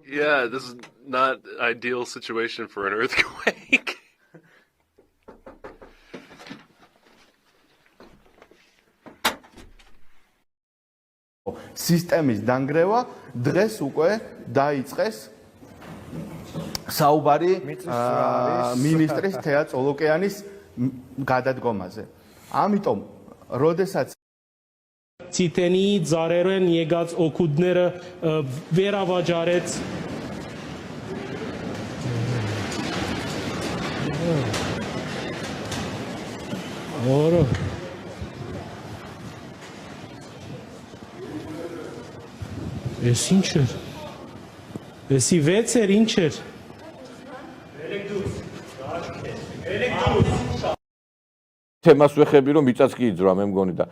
Yeah, this is not an ideal situation for an earthquake. სისტემის დანგრევა დღეს უკვე დაიწყეს საუბარი მინისტრის თეა წოლოკიანის გადადგომაზე. Ამიტომ, როდესაც Ցիտենի ծառերեն եկած օկուդները վերավաճարեց Որը Էս ինչ էր Էսի 6 էր ինչ էր თემას ვეხები რომ მიწაც კი იძრა მე მგონი და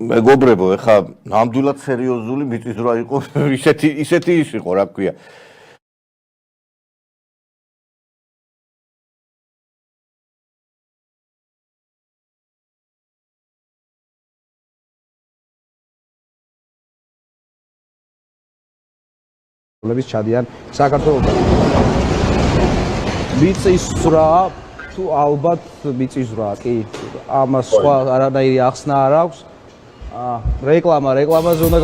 მეგობრებო ეხა ნამდვილად სერიოზული მიწისძვრა იყო ისეთი ის იყო რა ქვია ლების ჩადიან საქართველოს მიწისძვრა თუ ალბათ მიწისძვრა კი ამას სხვა არანაირი ახსნა არ აქვს რეკლამაზე უნდა